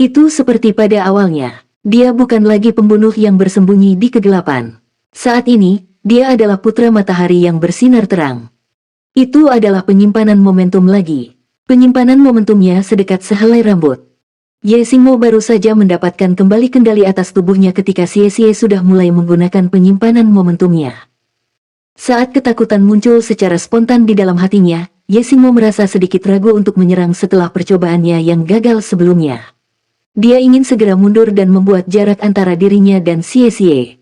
Itu seperti pada awalnya, dia bukan lagi pembunuh yang bersembunyi di kegelapan. Saat ini, dia adalah putra matahari yang bersinar terang. Itu adalah penyimpanan momentum lagi. Penyimpanan momentumnya sedekat sehelai rambut. Ye Xingmo baru saja mendapatkan kembali kendali atas tubuhnya ketika Xie sudah mulai menggunakan penyimpanan momentumnya. Saat ketakutan muncul secara spontan di dalam hatinya, Ye Xingmo merasa sedikit ragu untuk menyerang setelah percobaannya yang gagal sebelumnya. Dia ingin segera mundur dan membuat jarak antara dirinya dan Xie.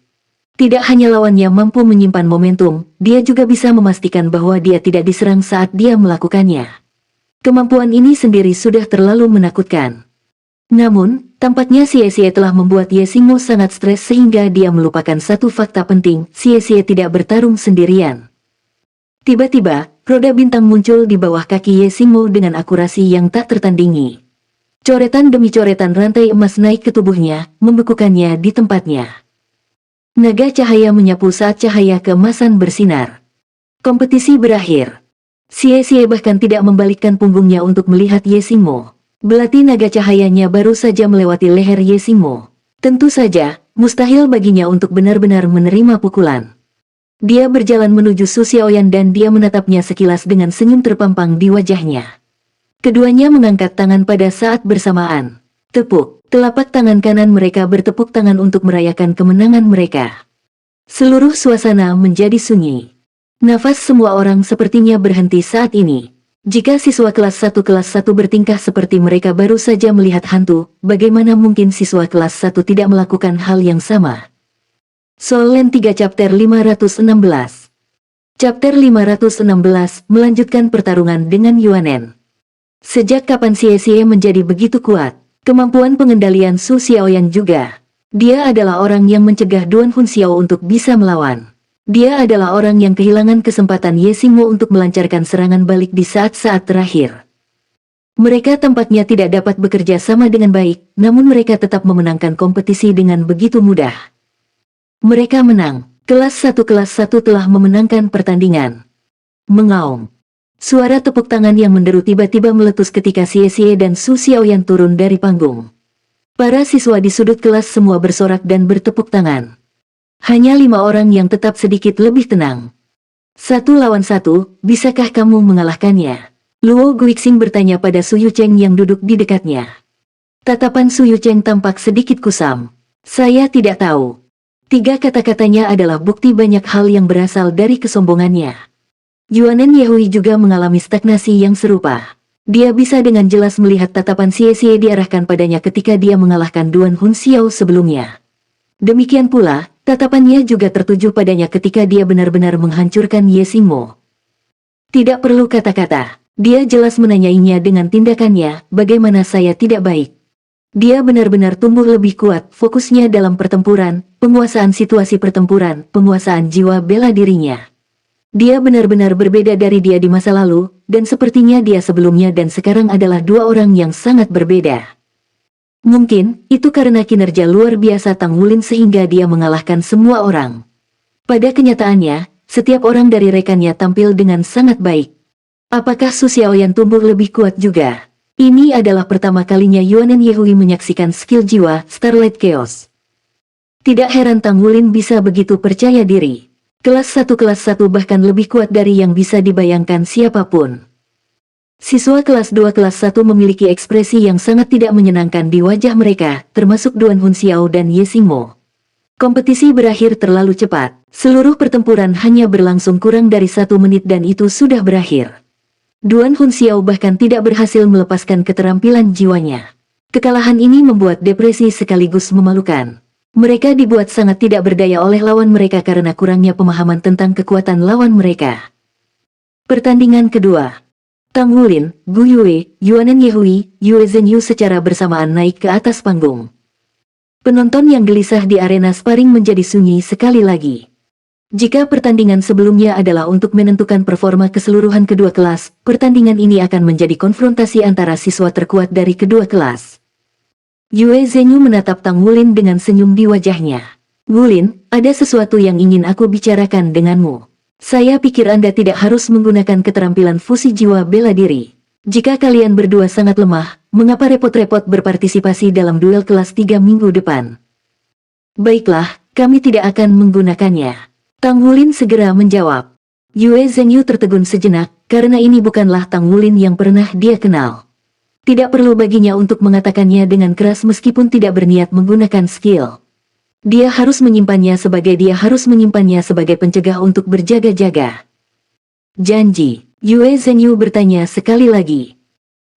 Tidak hanya lawannya mampu menyimpan momentum, dia juga bisa memastikan bahwa dia tidak diserang saat dia melakukannya. Kemampuan ini sendiri sudah terlalu menakutkan. Namun, tampaknya Xie telah membuat Ye Xingmo sangat stres sehingga dia melupakan satu fakta penting, Xie tidak bertarung sendirian. Tiba-tiba, roda bintang muncul di bawah kaki Ye Xingmo dengan akurasi yang tak tertandingi. Coretan demi coretan rantai emas naik ke tubuhnya, membekukannya di tempatnya. Naga cahaya menyapu saat cahaya keemasan bersinar. Kompetisi berakhir. Xie bahkan tidak membalikkan punggungnya untuk melihat Ye Xingmo. Belati naga cahayanya baru saja melewati leher Ye Xingmo. Tentu saja, mustahil baginya untuk benar-benar menerima pukulan. Dia berjalan menuju Su Xiaoyan dan dia menatapnya sekilas dengan senyum terpampang di wajahnya. Keduanya mengangkat tangan pada saat bersamaan. Tepuk, telapak tangan kanan mereka bertepuk tangan untuk merayakan kemenangan mereka. Seluruh suasana menjadi sunyi. Nafas semua orang sepertinya berhenti saat ini. Jika siswa kelas 1 bertingkah seperti mereka baru saja melihat hantu, bagaimana mungkin siswa kelas 1 tidak melakukan hal yang sama? Soul Land 3 Chapter 516. Chapter 516 melanjutkan pertarungan dengan Yuanen. Sejak kapan Xie menjadi begitu kuat? Kemampuan pengendalian Su Xiaoyan juga. Dia adalah orang yang mencegah Duan Hunxiao untuk bisa melawan. Dia adalah orang yang kehilangan kesempatan Ye Xingmo untuk melancarkan serangan balik di saat-saat terakhir. Mereka tampaknya tidak dapat bekerja sama dengan baik, namun mereka tetap memenangkan kompetisi dengan begitu mudah. Mereka menang. Kelas 1 telah memenangkan pertandingan. Mengaum. Suara tepuk tangan yang menderu tiba-tiba meletus ketika Xie dan Su Xiaoyan turun dari panggung. Para siswa di sudut kelas semua bersorak dan bertepuk tangan. Hanya 5 orang yang tetap sedikit lebih tenang. 1 lawan 1, bisakah kamu mengalahkannya? Luo Guixing bertanya pada Su Yucheng yang duduk di dekatnya. Tatapan Su Yucheng tampak sedikit kusam. Saya tidak tahu. 3 kata-katanya adalah bukti banyak hal yang berasal dari kesombongannya. Yuanen Yehui juga mengalami stagnasi yang serupa. Dia bisa dengan jelas melihat tatapan Xie diarahkan padanya ketika dia mengalahkan Duan Hunxiao sebelumnya. Demikian pula, Tatapannya juga tertuju padanya ketika dia benar-benar menghancurkan Ye Xingmo. Tidak perlu kata-kata, dia jelas menanyainya dengan tindakannya, bagaimana saya tidak baik. Dia benar-benar tumbuh lebih kuat, fokusnya dalam pertempuran, penguasaan situasi pertempuran, penguasaan jiwa bela dirinya. Dia benar-benar berbeda dari dia di masa lalu, dan sepertinya dia sebelumnya dan sekarang adalah dua orang yang sangat berbeda. Mungkin, itu karena kinerja luar biasa Tang Wulin sehingga dia mengalahkan semua orang. Pada kenyataannya, setiap orang dari rekannya tampil dengan sangat baik. Apakah Su Xiaoyan tumbuh lebih kuat juga? Ini adalah pertama kalinya Yuanen Yehui menyaksikan skill jiwa Starlight Chaos. Tidak heran Tang Wulin bisa begitu percaya diri. Kelas 1 bahkan lebih kuat dari yang bisa dibayangkan siapapun. Siswa kelas 2 kelas 1 memiliki ekspresi yang sangat tidak menyenangkan di wajah mereka, termasuk Duan Hunxiao dan Ye Xingmo. Kompetisi berakhir terlalu cepat. Seluruh pertempuran hanya berlangsung kurang dari 1 menit dan itu sudah berakhir. Duan Hunxiao bahkan tidak berhasil melepaskan keterampilan jiwanya. Kekalahan ini membuat depresi sekaligus memalukan. Mereka dibuat sangat tidak berdaya oleh lawan mereka karena kurangnya pemahaman tentang kekuatan lawan mereka. Pertandingan kedua. Tang Wulin, Gu Yue, Yuanen Yehui, Yue Zhenyu secara bersamaan naik ke atas panggung. Penonton yang gelisah di arena sparring menjadi sunyi sekali lagi. Jika pertandingan sebelumnya adalah untuk menentukan performa keseluruhan kedua kelas, pertandingan ini akan menjadi konfrontasi antara siswa terkuat dari kedua kelas. Yue Zhenyu menatap Tang Wulin dengan senyum di wajahnya. Wulin, ada sesuatu yang ingin aku bicarakan denganmu. Saya pikir Anda tidak harus menggunakan keterampilan fusi jiwa bela diri. Jika kalian berdua sangat lemah, mengapa repot-repot berpartisipasi dalam duel kelas 3 minggu depan? Baiklah, kami tidak akan menggunakannya. Tang Wulin segera menjawab. Yue Zhenyu tertegun sejenak, karena ini bukanlah Tang Wulin yang pernah dia kenal. Tidak perlu baginya untuk mengatakannya dengan keras meskipun tidak berniat menggunakan skill. Dia harus menyimpannya sebagai pencegah untuk berjaga-jaga. Janji, Yue Zhenyu bertanya sekali lagi.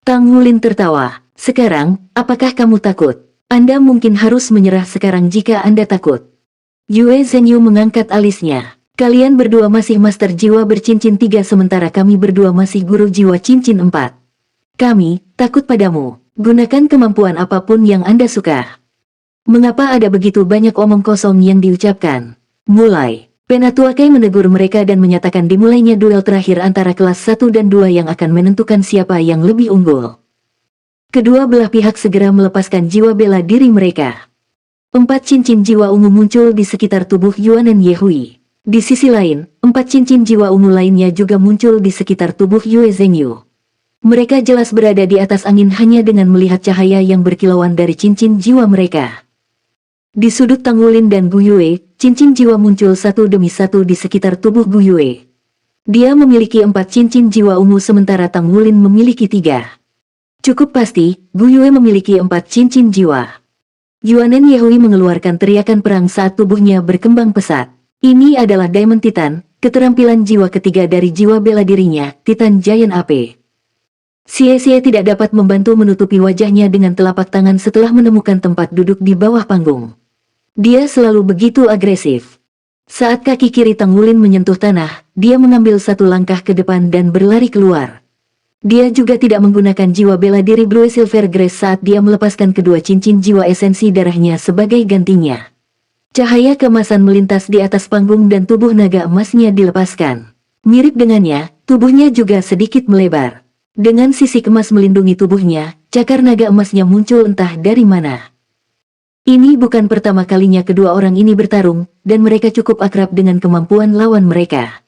Tang Wulin tertawa. Sekarang, apakah kamu takut? Anda mungkin harus menyerah sekarang jika Anda takut. Yue Zhenyu mengangkat alisnya. Kalian berdua masih master jiwa bercincin 3 sementara kami berdua masih guru jiwa cincin 4. Kami takut padamu. Gunakan kemampuan apapun yang Anda suka. Mengapa ada begitu banyak omong kosong yang diucapkan? Mulai. Penatua Kei menegur mereka dan menyatakan dimulainya duel terakhir antara kelas 1 dan 2 yang akan menentukan siapa yang lebih unggul. Kedua belah pihak segera melepaskan jiwa bela diri mereka. 4 cincin jiwa ungu muncul di sekitar tubuh Yuanen Yehui. Di sisi lain, 4 cincin jiwa ungu lainnya juga muncul di sekitar tubuh Yue Zhenyu. Mereka jelas berada di atas angin hanya dengan melihat cahaya yang berkilauan dari cincin jiwa mereka. Di sudut Tang Wulin dan Gu Yue, cincin jiwa muncul satu demi satu di sekitar tubuh Gu Yue. Dia memiliki 4 cincin jiwa ungu sementara Tang Wulin memiliki 3. Cukup pasti, Gu Yue memiliki 4 cincin jiwa. Yuanen Yehui mengeluarkan teriakan perang saat tubuhnya berkembang pesat. Ini adalah Diamond Titan, keterampilan jiwa ketiga dari jiwa bela dirinya, Titan Giant AP. Xie tidak dapat membantu menutupi wajahnya dengan telapak tangan setelah menemukan tempat duduk di bawah panggung. Dia selalu begitu agresif. Saat kaki kiri Tang Wulin menyentuh tanah, dia mengambil satu langkah ke depan dan berlari keluar. Dia juga tidak menggunakan jiwa bela diri Blue Silver Grace saat dia melepaskan kedua cincin jiwa esensi darahnya sebagai gantinya. Cahaya keemasan melintas di atas panggung dan tubuh naga emasnya dilepaskan. Mirip dengannya, tubuhnya juga sedikit melebar. Dengan sisik emas melindungi tubuhnya, cakar naga emasnya muncul entah dari mana. Ini bukan pertama kalinya kedua orang ini bertarung, dan mereka cukup akrab dengan kemampuan lawan mereka.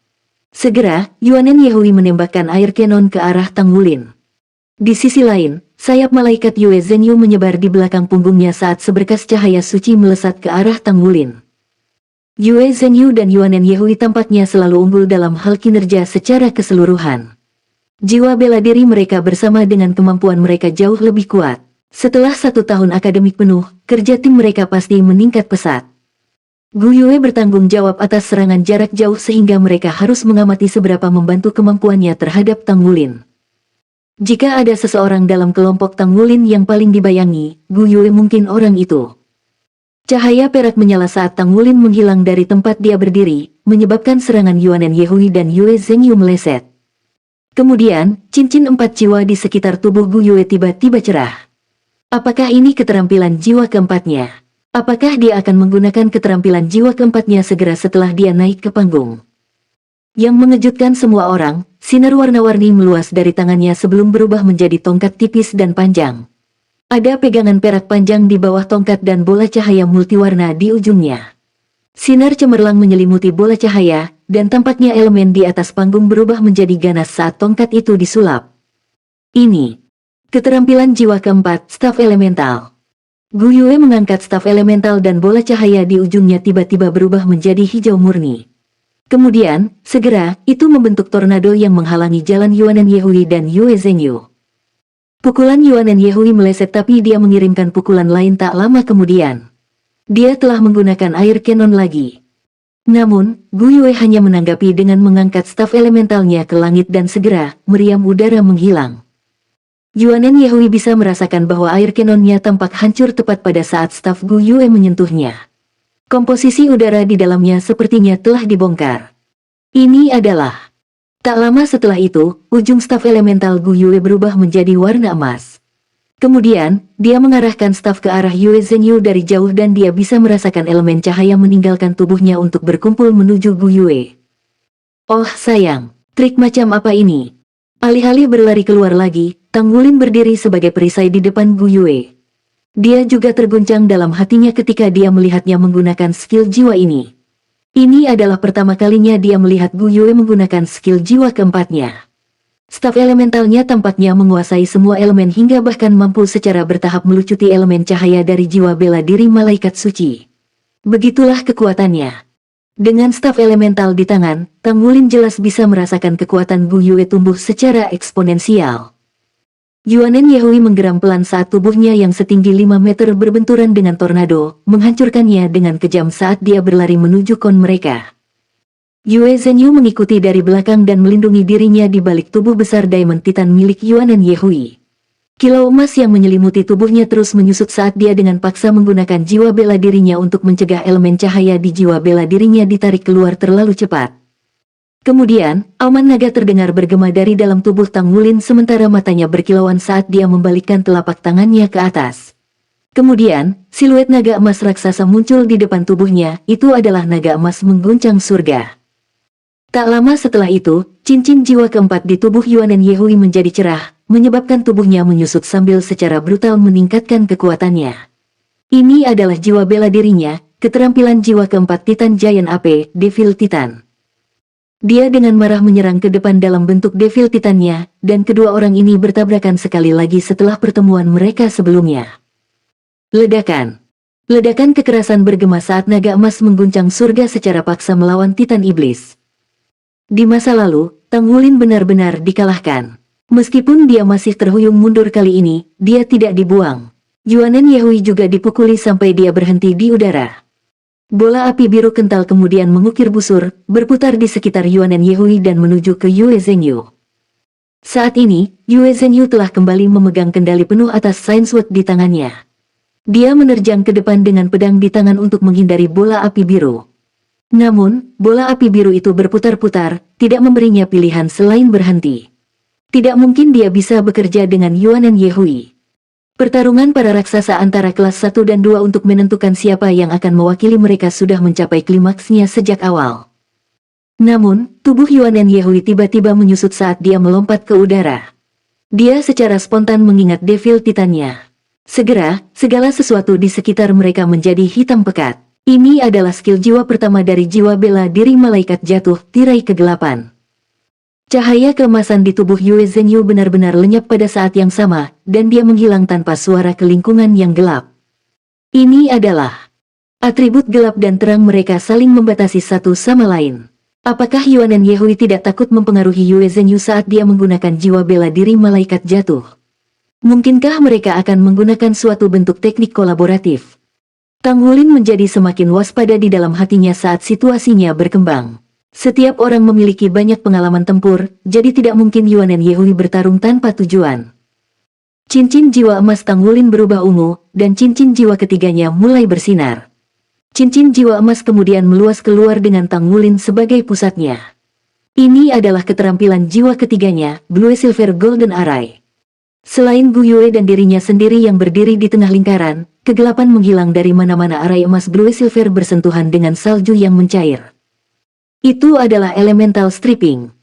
Segera, Yuanen Yehui menembakkan air cannon ke arah Tang Wulin. Di sisi lain, sayap malaikat Yue Zhenyu menyebar di belakang punggungnya saat seberkas cahaya suci melesat ke arah Tang Wulin. Yue Zhenyu dan Yuanen Yehui tampaknya selalu unggul dalam hal kinerja secara keseluruhan. Jiwa bela diri mereka bersama dengan kemampuan mereka jauh lebih kuat. Setelah 1 tahun akademik penuh, kerja tim mereka pasti meningkat pesat. Gu Yue bertanggung jawab atas serangan jarak jauh sehingga mereka harus mengamati seberapa membantu kemampuannya terhadap Tang Wulin. Jika ada seseorang dalam kelompok Tang Wulin yang paling dibayangi, Gu Yue mungkin orang itu. Cahaya perak menyala saat Tang Wulin menghilang dari tempat dia berdiri, menyebabkan serangan Yuanen Yehui dan Yue Zhengyu meleset. Kemudian, cincin 4 jiwa di sekitar tubuh Gu Yue tiba-tiba cerah. Apakah ini keterampilan jiwa keempatnya? Apakah dia akan menggunakan keterampilan jiwa keempatnya segera setelah dia naik ke panggung? Yang mengejutkan semua orang, sinar warna-warni meluas dari tangannya sebelum berubah menjadi tongkat tipis dan panjang. Ada pegangan perak panjang di bawah tongkat dan bola cahaya multiwarna di ujungnya. Sinar cemerlang menyelimuti bola cahaya, dan tampaknya elemen di atas panggung berubah menjadi ganas saat tongkat itu disulap. Ini keterampilan jiwa keempat, staf elemental. Gu Yue mengangkat staf elemental dan bola cahaya di ujungnya tiba-tiba berubah menjadi hijau murni. Kemudian, segera, itu membentuk tornado yang menghalangi jalan Yuanen Yehui dan Yue Zhengyu. Pukulan Yuanen Yehui meleset tapi dia mengirimkan pukulan lain tak lama kemudian. Dia telah menggunakan air cannon lagi. Namun, Gu Yue hanya menanggapi dengan mengangkat staf elementalnya ke langit dan segera, meriam udara menghilang. Yuanen Yehui bisa merasakan bahwa air cannonnya tampak hancur tepat pada saat staf Gu Yue menyentuhnya. Komposisi udara di dalamnya sepertinya telah dibongkar. Ini adalah... Tak lama setelah itu, ujung staf elemental Gu Yue berubah menjadi warna emas. Kemudian, dia mengarahkan staf ke arah Yue Zhengyu dari jauh dan dia bisa merasakan elemen cahaya meninggalkan tubuhnya untuk berkumpul menuju Gu Yue. Oh sayang, trik macam apa ini? Alih-alih berlari keluar lagi, Tang Wulin berdiri sebagai perisai di depan Gu Yue. Dia juga terguncang dalam hatinya ketika dia melihatnya menggunakan skill jiwa ini. Ini adalah pertama kalinya dia melihat Gu Yue menggunakan skill jiwa keempatnya. Staf elementalnya tampaknya menguasai semua elemen hingga bahkan mampu secara bertahap melucuti elemen cahaya dari jiwa bela diri malaikat suci. Begitulah kekuatannya. Dengan staf elemental di tangan, Tang Wulin jelas bisa merasakan kekuatan Gu Yue tumbuh secara eksponensial. Yuanen Yehui menggeram pelan saat tubuhnya yang setinggi 5 meter berbenturan dengan tornado, menghancurkannya dengan kejam saat dia berlari menuju kon mereka. Yue Zhengyu mengikuti dari belakang dan melindungi dirinya di balik tubuh besar Diamond Titan milik Yuanen Yehui. Kilau emas yang menyelimuti tubuhnya terus menyusut saat dia dengan paksa menggunakan jiwa bela dirinya untuk mencegah elemen cahaya di jiwa bela dirinya ditarik keluar terlalu cepat. Kemudian, auman naga terdengar bergema dari dalam tubuh Tang Wulin sementara matanya berkilauan saat dia membalikkan telapak tangannya ke atas. Kemudian, siluet naga emas raksasa muncul di depan tubuhnya, itu adalah naga emas mengguncang surga. Tak lama setelah itu, cincin jiwa keempat di tubuh Yuanen Yehui menjadi cerah, menyebabkan tubuhnya menyusut sambil secara brutal meningkatkan kekuatannya. Ini adalah jiwa bela dirinya, keterampilan jiwa keempat Titan Giant AP, Devil Titan. Dia dengan marah menyerang ke depan dalam bentuk Devil Titannya, dan kedua orang ini bertabrakan sekali lagi setelah pertemuan mereka sebelumnya. Ledakan. Ledakan kekerasan bergema saat naga emas mengguncang surga secara paksa melawan Titan Iblis. Di masa lalu, Tang Wulin benar-benar dikalahkan. Meskipun dia masih terhuyung mundur kali ini, dia tidak dibuang. Yuanen Yehui juga dipukuli sampai dia berhenti di udara. Bola api biru kental kemudian mengukir busur, berputar di sekitar Yuanen Yehui dan menuju ke Yue Zhengyu. Saat ini, Yue Zhengyu telah kembali memegang kendali penuh atas Saint Sword di tangannya. Dia menerjang ke depan dengan pedang di tangan untuk menghindari bola api biru. Namun, bola api biru itu berputar-putar, tidak memberinya pilihan selain berhenti. Tidak mungkin dia bisa bekerja dengan Yuanen Yehui. Pertarungan para raksasa antara kelas 1 dan 2 untuk menentukan siapa yang akan mewakili mereka sudah mencapai klimaksnya sejak awal. Namun, tubuh Yuanen Yehui tiba-tiba menyusut saat dia melompat ke udara. Dia secara spontan mengingat Devil Titannya. Segera, segala sesuatu di sekitar mereka menjadi hitam pekat. Ini adalah skill jiwa pertama dari jiwa bela diri malaikat jatuh, tirai kegelapan. Cahaya keemasan di tubuh Yue Zhengyu benar-benar lenyap pada saat yang sama, dan dia menghilang tanpa suara ke lingkungan yang gelap. Ini adalah atribut gelap dan terang mereka saling membatasi satu sama lain. Apakah Yuanen Yehui tidak takut mempengaruhi Yue Zhengyu saat dia menggunakan jiwa bela diri malaikat jatuh? Mungkinkah mereka akan menggunakan suatu bentuk teknik kolaboratif? Tang Wulin menjadi semakin waspada di dalam hatinya saat situasinya berkembang. Setiap orang memiliki banyak pengalaman tempur, jadi tidak mungkin Yuanen Yehui bertarung tanpa tujuan. Cincin jiwa emas Tang Wulin berubah ungu, dan cincin jiwa ketiganya mulai bersinar. Cincin jiwa emas kemudian meluas keluar dengan Tang Wulin sebagai pusatnya. Ini adalah keterampilan jiwa ketiganya, Blue Silver Golden Array. Selain Gu Yue dan dirinya sendiri yang berdiri di tengah lingkaran, kegelapan menghilang dari mana-mana arai emas Blue Silver bersentuhan dengan salju yang mencair. Itu adalah elemental stripping.